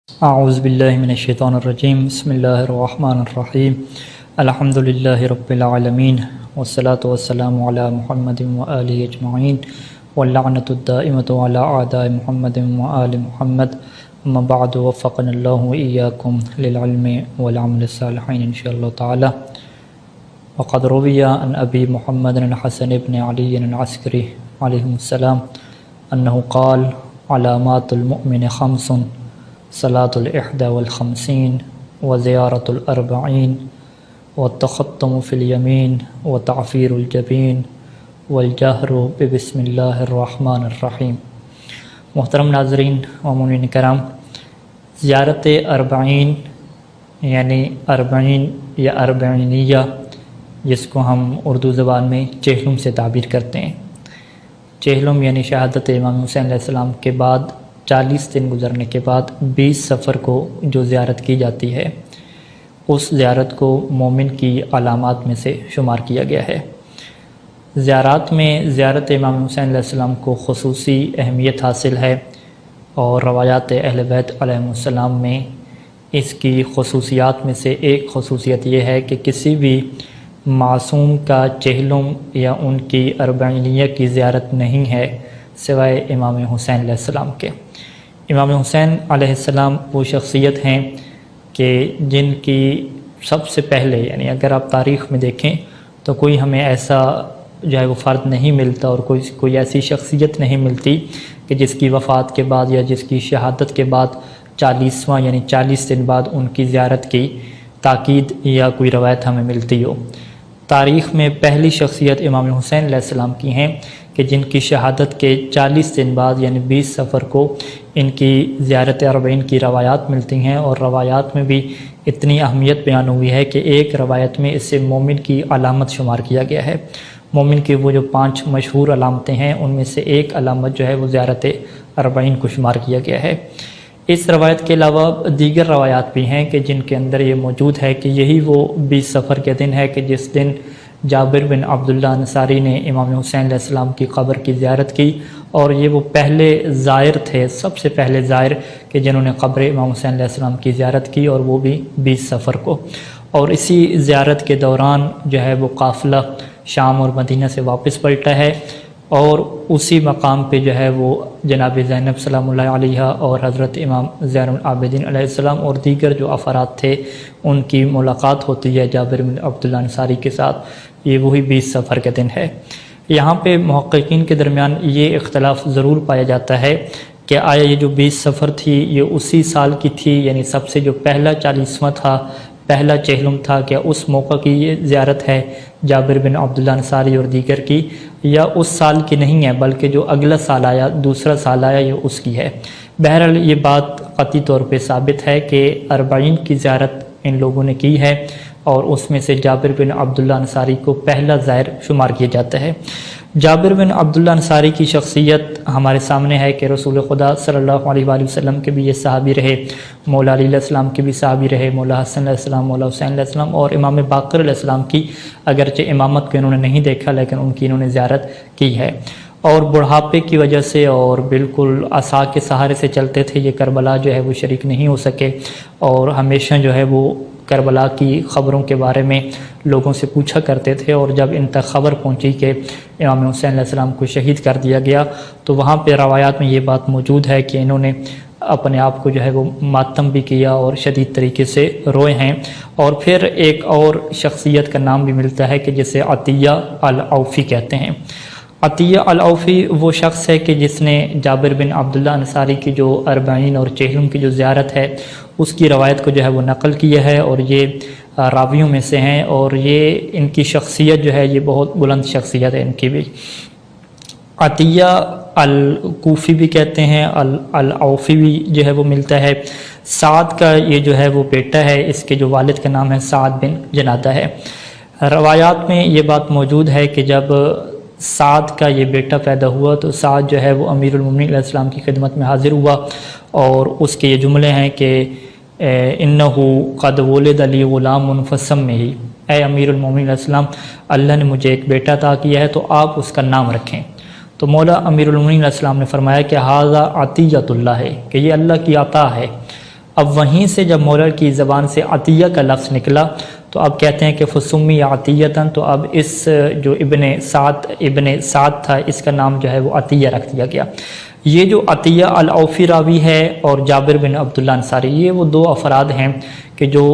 اعوذ باللہ من الشیطان الرجیم بسم اللہ الرحمن الرحیم الحمد للہ رب العالمین والصلاة والسلام علی محمد وآلہ اجمعین واللعنۃ الدائمۃ علی اعداء محمد وآل محمد اما بعد وفقنا اللہ وإیاکم للعلم والعمل الصالحین انشاءاللہ تعالی وقد روی عن ابی محمد الحسن بن علی العسکری علیہ السلام انہ قال علامات المؤمن خمس صلاة الإحدى والخمسين وزيارة الأربعين والتخطم في اليمين وتعفير الجبين والجهر ببسم اللہ الرحمن الرحیم۔ محترم ناظرین و مومنین کرام، زیارت اربعین یعنی اربعین یا اربعینیہ، جس کو ہم اردو زبان میں چہلم سے تعبیر کرتے ہیں۔ چہلم یعنی شہادت امام حسین علیہ السلام کے بعد 40 دن گزرنے کے بعد 20 سفر کو جو زیارت کی جاتی ہے، اس زیارت کو مومن کی علامات میں سے شمار کیا گیا ہے۔ زیارات میں زیارت امام حسین علیہ السلام کو خصوصی اہمیت حاصل ہے، اور روایات اہل بیت علیہ السلام میں اس کی خصوصیات میں سے ایک خصوصیت یہ ہے کہ کسی بھی معصوم کا چہلم یا ان کی اربعینیہ کی زیارت نہیں ہے سوائے امام حسین علیہ السلام کے۔ امام حسین علیہ السلام وہ شخصیت ہیں کہ جن کی سب سے پہلے، یعنی اگر آپ تاریخ میں دیکھیں تو کوئی ہمیں ایسا جو ہے وہ فرد نہیں ملتا، اور کوئی ایسی شخصیت نہیں ملتی کہ جس کی وفات کے بعد یا جس کی شہادت کے بعد 40واں یعنی 40 دن بعد ان کی زیارت کی تاکید یا کوئی روایت ہمیں ملتی ہو۔ تاریخ میں پہلی شخصیت امام حسین علیہ السلام کی ہیں کہ جن کی شہادت کے 40 دن بعد یعنی 20 سفر کو ان کی زیارت اربعین کی روایات ملتی ہیں، اور روایات میں بھی اتنی اہمیت بیان ہوئی ہے کہ ایک روایت میں اسے مومن کی علامت شمار کیا گیا ہے۔ مومن کی وہ جو 5 مشہور علامتیں ہیں، ان میں سے ایک علامت جو ہے وہ زیارت اربعین کو شمار کیا گیا ہے۔ اس روایت کے علاوہ دیگر روایات بھی ہیں کہ جن کے اندر یہ موجود ہے کہ یہی وہ 20 سفر کے دن ہے کہ جس دن جابر بن عبداللہ انصاری نے امام حسین علیہ السلام کی قبر کی زیارت کی، اور یہ وہ پہلے زائر تھے، سب سے پہلے زائر کہ جنہوں نے قبر امام حسین علیہ السلام کی زیارت کی، اور وہ بھی 20 سفر کو۔ اور اسی زیارت کے دوران جو ہے وہ قافلہ شام اور مدینہ سے واپس پلٹا ہے، اور اسی مقام پہ جو ہے وہ جناب زینب سلام اللہ علیہ اور حضرت امام زین العابدین علیہ السلام اور دیگر جو افراد تھے ان کی ملاقات ہوتی ہے جابر بن عبداللہ انصاری کے ساتھ۔ یہ وہی 20 سفر کے دن ہے۔ یہاں پہ محققین کے درمیان یہ اختلاف ضرور پایا جاتا ہے کہ آیا یہ جو 20 سفر تھی یہ اسی سال کی تھی، یعنی سب سے جو پہلا 40واں تھا، پہلا چہلم تھا، کیا اس موقع کی یہ زیارت ہے جابر بن عبداللہ انصاری اور دیگر کی، یا اس سال کی نہیں ہے بلکہ جو اگلا سال آیا، دوسرا سال آیا، یہ اس کی ہے۔ بہرحال یہ بات قطعی طور پہ ثابت ہے کہ اربعین کی زیارت ان لوگوں نے کی ہے، اور اس میں سے جابر بن عبداللہ انصاری کو پہلا زائر شمار کیا جاتا ہے۔ جابر بن عبداللہ انصاری کی شخصیت ہمارے سامنے ہے کہ رسول خدا صلی اللہ علیہ وآلہ وسلم کے بھی یہ صحابی رہے، مولا علی علیہ السلام کے بھی صحابی رہے، مولا حسن علیہ السلام، مولا حسین علیہ السلام، اور امام باقر علیہ السلام کی اگرچہ امامت کو انہوں نے نہیں دیکھا لیکن ان کی انہوں نے زیارت کی ہے۔ اور بڑھاپے کی وجہ سے اور بالکل عصا کے سہارے سے چلتے تھے، یہ کربلا جو ہے وہ شریک نہیں ہو سکے، اور ہمیشہ جو ہے وہ کربلا کی خبروں کے بارے میں لوگوں سے پوچھا کرتے تھے، اور جب ان تک خبر پہنچی کہ امام حسین علیہ السلام کو شہید کر دیا گیا تو وہاں پہ روایات میں یہ بات موجود ہے کہ انہوں نے اپنے آپ کو جو ہے وہ ماتم بھی کیا اور شدید طریقے سے روئے ہیں۔ اور پھر ایک اور شخصیت کا نام بھی ملتا ہے کہ جسے عطیہ العوفی کہتے ہیں۔ عطیہ العوفی وہ شخص ہے کہ جس نے جابر بن عبداللہ انصاری کی جو اربعین اور چہلم کی جو زیارت ہے اس کی روایت کو جو ہے وہ نقل کیا ہے، اور یہ راویوں میں سے ہیں، اور یہ ان کی شخصیت جو ہے یہ بہت بلند شخصیت ہے ان کی بھی۔ عطیہ الکوفی بھی کہتے ہیں، العوفی بھی جو ہے وہ ملتا ہے۔ سعد کا یہ جو ہے وہ بیٹا ہے، اس کے جو والد کا نام ہے سعد بن جنادہ ہے۔ روایات میں یہ بات موجود ہے کہ جب سعد کا یہ بیٹا پیدا ہوا تو سعد جو ہے وہ امیر المومنین علیہ السلام کی خدمت میں حاضر ہوا، اور اس کے یہ جملے ہیں کہ انہو قد ولد لی غلام فسمہ، اے امیر المومنین علیہ السلام، اللہ نے مجھے ایک بیٹا عطا کیا ہے تو آپ اس کا نام رکھیں۔ تو مولا امیر المومنین علیہ السلام نے فرمایا کہ ھذا عطیۃ اللہ ہے، کہ یہ اللہ کی عطا ہے۔ اب وہیں سے جب مولا کی زبان سے عطیہ کا لفظ نکلا تو اب کہتے ہیں کہ فسمی عطیتاً، تو اب اس جو ابن سعد تھا اس کا نام جو ہے وہ عطیہ رکھ دیا گیا۔ یہ جو عطیہ العوفی راوی ہے اور جابر بن عبداللہ انصاری، یہ وہ دو افراد ہیں کہ جو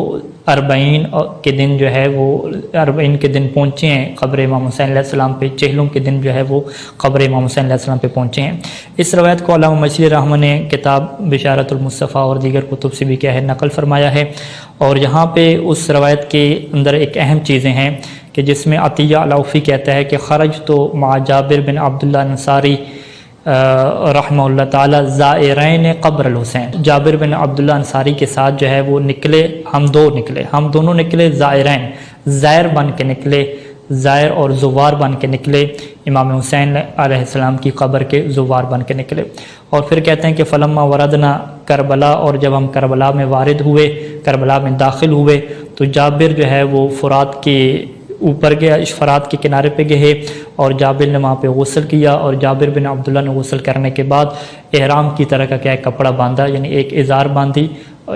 40 کے دن جو ہے وہ 40 کے دن پہنچے ہیں قبر امام حسین علیہ السلام پہ، چہلوں کے دن جو ہے وہ قبر امام حسین علیہ السلام پہ پہنچے ہیں۔ اس روایت کو علامہ مشری رحمہ نے کتاب بشارت المصطفیٰ اور دیگر کتب سے بھی کیا ہے نقل فرمایا ہے، اور یہاں پہ اس روایت کے اندر ایک اہم چیزیں ہیں کہ جس میں عطیہ العوفی کہتا ہے کہ خرج تو مع جابر بن عبداللہ انصاری رحمہ اللہ تعالی زائرین قبر الحسین، جابر بن عبداللہ انصاری کے ساتھ جو ہے وہ نکلے، ہم دونوں نکلے زائرین، زائر بن کے نکلے، زائر اور زوار بن کے نکلے، امام حسین علیہ السلام کی قبر کے زوار بن کے نکلے۔ اور پھر کہتے ہیں کہ فلما وردنا کربلا، اور جب ہم کربلا میں وارد ہوئے، کربلا میں داخل ہوئے، تو جابر جو ہے وہ فرات کے اوپر گیا، فرات کے کنارے پہ گئے، اور جابر نے وہاں پہ غسل کیا، اور جابر بن عبداللہ نے غسل کرنے کے بعد احرام کی طرح کا کیا ہے کپڑا باندھا، یعنی ایک ازار باندھی،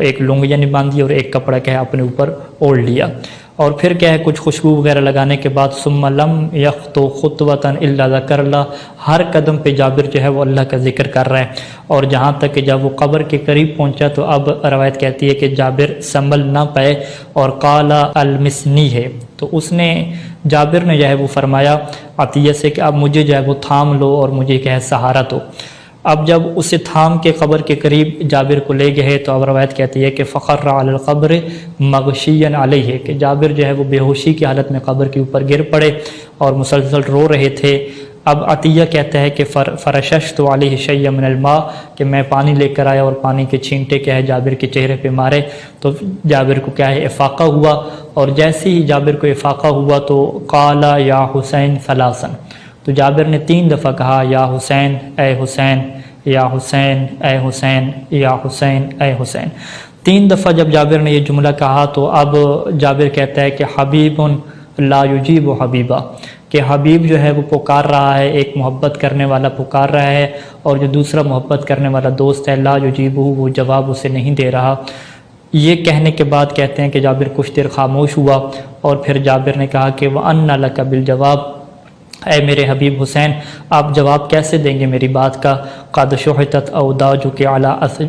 ایک لنگ یعنی باندھی، اور ایک کپڑا کیا ہے اپنے اوپر اوڑھ لیا، اور پھر کیا ہے کچھ خوشبو وغیرہ لگانے کے بعد ثم لم یخطو خطوۃ الا ذکر اللہ، ہر قدم پہ جابر جو ہے وہ اللہ کا ذکر کر رہا ہے، اور جہاں تک کہ جب وہ قبر کے قریب پہنچا تو اب روایت کہتی ہے کہ جابر سنبھل نہ پائے اور قال المسنی ہے، تو اس نے جابر نے جو ہے وہ فرمایا عطیہ سے کہ اب مجھے جو ہے وہ تھام لو اور مجھے کیا ہے سہارا دو۔ اب جب اسے تھام کے قبر کے قریب جابر کو لے گئے تو اب روایت کہتی ہے کہ فخر علی القبر مغشیا علیہ، کہ جابر جو ہے وہ بے ہوشی کی حالت میں قبر کے اوپر گر پڑے اور مسلسل رو رہے تھے۔ اب عطیہ کہتا ہے کہ فرششت علیہ شیئا من الماء، کہ میں پانی لے کر آیا اور پانی کے چھینٹے کیا ہے جابر کے چہرے پہ مارے، تو جابر کو کیا ہے افاقہ ہوا، اور جیسے ہی جابر کو افاقہ ہوا تو قال یا حسین ثلاثا، تو جابر نے 3 دفعہ کہا یا حسین اے حسین، یا حسین اے حسین، یا حسین اے حسین۔ 3 دفعہ جب جابر نے یہ جملہ کہا تو اب جابر کہتا ہے کہ حبیب لا یجیب حبیبا، کہ حبیب جو ہے وہ پکار رہا ہے، ایک محبت کرنے والا پکار رہا ہے، اور جو دوسرا محبت کرنے والا دوست ہے لا یجیبہ، وہ جواب اسے نہیں دے رہا۔ یہ کہنے کے بعد کہتے ہیں کہ جابر کچھ دیر خاموش ہوا، اور پھر جابر نے کہا کہ وَأَنَّ لَكَ بِالْجَوَابِ، اے میرے حبیب حسین آپ جواب کیسے دیں گے میری بات کا، قد شحطت اوداجک علی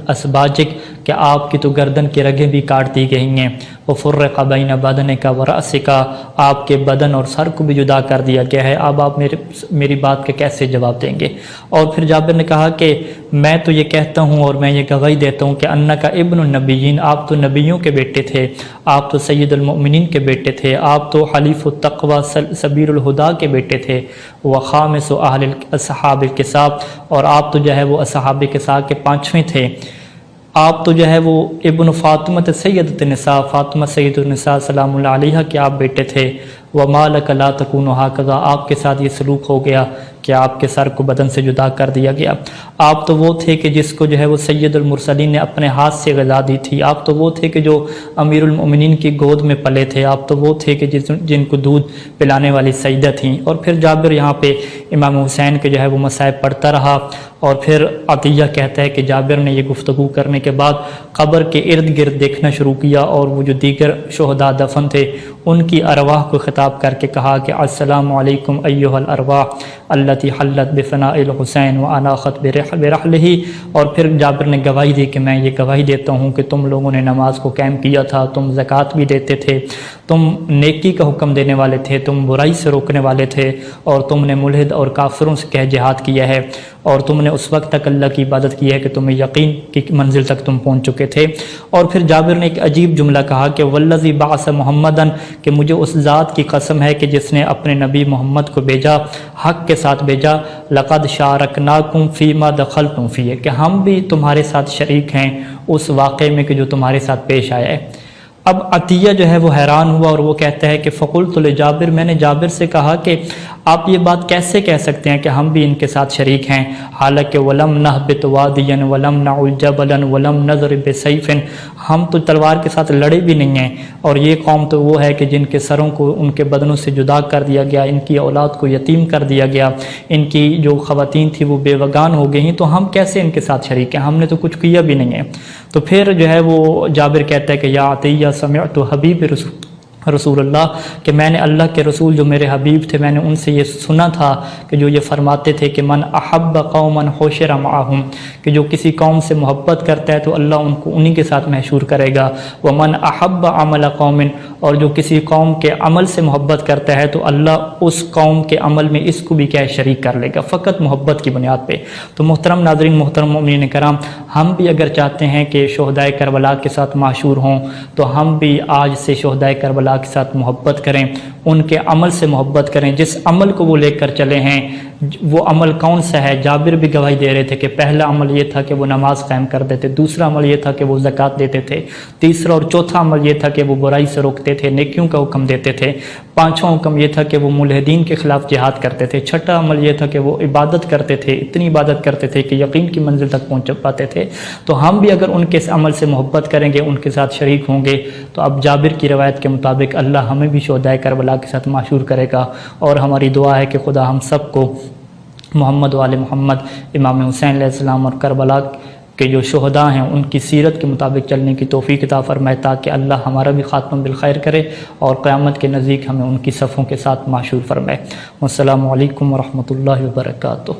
اسباجک، کہ آپ کی تو گردن کی رگیں بھی کاٹ دی گئی ہیں، وفرق بین بدنک ورأسک، آپ کے بدن اور سر کو بھی جدا کر دیا گیا ہے، اب آپ میری بات کا کیسے جواب دیں گے؟ اور پھر جابر نے کہا کہ میں تو یہ کہتا ہوں اور میں یہ گواہی دیتا ہوں کہ انک ابن النبیین، آپ تو نبیوں کے بیٹے تھے، آپ تو سید المؤمنین کے بیٹے تھے، آپ تو حلیف التقوی سبیر الہدا کے بیٹے تھے، وخامس اہل اصحاب الکساب، اور آپ تو جو ہے وہ اصحاب کساب کے 5ویں تھے، آپ تو جو ہے وہ ابن فاطمہ سیدۃ النساء، فاطمہ سید النساء سلام اللہ علیہا کے آپ بیٹے تھے، وما لک لا تکون ہکذا، آپ کے ساتھ یہ سلوک ہو گیا کہ آپ کے سر کو بدن سے جدا کر دیا گیا، آپ تو وہ تھے کہ جس کو جو ہے وہ سید المرسلین نے اپنے ہاتھ سے غذا دی تھی، آپ تو وہ تھے کہ جو امیر المؤمنین کی گود میں پلے تھے، آپ تو وہ تھے کہ جن کو دودھ پلانے والی سیدہ تھیں۔ اور پھر جابر یہاں پہ امام حسین کے جو ہے وہ مصائب پڑھتا رہا، اور پھر عطیہ کہتا ہے کہ جابر نے یہ گفتگو کرنے کے بعد قبر کے ارد گرد دیکھنا شروع کیا، اور وہ جو دیگر شہداء دفن تھے ان کی ارواح کو خطاب کر کے کہا کہ السلام علیکم ایھا الارواح التی حلت بفناء الحسین واناخت برحلہ، اور پھر جابر نے گواہی دی کہ میں یہ گواہی دیتا ہوں کہ تم لوگوں نے نماز کو قائم کیا تھا، تم زکوٰۃ بھی دیتے تھے، تم نیکی کا حکم دینے والے تھے، تم برائی سے روکنے والے تھے، اور تم نے ملحد اور کافروں سے کہہ جہاد کیا ہے، اور تم نے اس وقت تک اللہ کی عبادت کی ہے کہ تمہیں یقین کی منزل تک تم پہنچ چکے تھے۔ اور پھر جابر نے ایک عجیب جملہ کہا کہ والذی بعث محمدن، کہ مجھے اس ذات کی قسم ہے کہ جس نے اپنے نبی محمد کو بھیجا، حق کے ساتھ بھیجا، لقد شارکناکم فیما دخلتم فیہ، کہ ہم بھی تمہارے ساتھ شریک ہیں اس واقعے میں کہ جو تمہارے ساتھ پیش آیا ہے۔ اب عطیہ جو ہے وہ حیران ہوا اور وہ کہتا ہے کہ فقلت لجابر، میں نے جابر سے کہا کہ آپ یہ بات کیسے کہہ سکتے ہیں کہ ہم بھی ان کے ساتھ شریک ہیں، حالانکہ وَلَمْ نَهْبِطْ وَادِيًا وَلَمْ نَعُلْ جَبَلًا وَلَمْ نَضْرِبْ بِسَيْفٍ، ہم تو تلوار کے ساتھ لڑے بھی نہیں ہیں، اور یہ قوم تو وہ ہے کہ جن کے سروں کو ان کے بدنوں سے جدا کر دیا گیا، ان کی اولاد کو یتیم کر دیا گیا، ان کی جو خواتین تھی وہ بیوگان ہو گئی ہیں، تو ہم کیسے ان کے ساتھ شریک ہیں؟ ہم نے تو کچھ کیا بھی نہیں ہے۔ تو پھر جو ہے وہ جابر کہتا ہے کہ یا عطیہ سمعت حبیب رسول اللہ، کہ میں نے اللہ کے رسول جو میرے حبیب تھے میں نے ان سے یہ سنا تھا کہ جو یہ فرماتے تھے کہ من احب قوما حشر معهم، کہ جو کسی قوم سے محبت کرتا ہے تو اللہ ان کو انہی کے ساتھ محشور کرے گا، ومن احب عمل قوم، اور جو کسی قوم کے عمل سے محبت کرتا ہے تو اللہ اس قوم کے عمل میں اس کو بھی کیا شریک کر لے گا، فقط محبت کی بنیاد پہ۔ تو محترم ناظرین، محترم مومنین کرام، ہم بھی اگر چاہتے ہیں کہ شہدائے کربلا کے ساتھ معشور ہوں تو ہم بھی آج سے شہدائے کربلا کے ساتھ محبت کریں، ان کے عمل سے محبت کریں، جس عمل کو وہ لے کر چلے ہیں وہ عمل کون سا ہے؟ جابر بھی گواہی دے رہے تھے کہ پہلا عمل یہ تھا کہ وہ نماز قائم کر دیتے، دوسرا عمل یہ تھا کہ وہ زکوٰۃ دیتے تھے، تیسرا اور چوتھا عمل یہ تھا کہ وہ برائی سے روکتے تھے، نیکیوں کا حکم دیتے تھے، پانچواں حکم یہ تھا کہ وہ ملحدین کے خلاف جہاد کرتے تھے، چھٹا عمل یہ تھا کہ وہ عبادت کرتے تھے، اتنی عبادت کرتے تھے کہ یقین کی منزل تک پہنچ پاتے تھے۔ تو ہم بھی اگر ان کے اس عمل سے محبت کریں گے، ان کے ساتھ شریک ہوں گے، تو اب جابر کی روایت کے مطابق اللہ ہمیں بھی شہدائے کربلا کے ساتھ معشور کرے گا۔ اور ہماری دعا ہے کہ خدا ہم سب کو محمد و آل محمد، امام حسین علیہ السلام اور کربلا کے جو شہداء ہیں ان کی سیرت کے مطابق چلنے کی توفیق عطا فرمائے، تاکہ اللہ ہمارا بھی خاتمہ بالخیر کرے اور قیامت کے نزدیک ہمیں ان کی صفوں کے ساتھ معشور فرمائے۔ والسلام علیکم ورحمۃ اللہ وبرکاتہ۔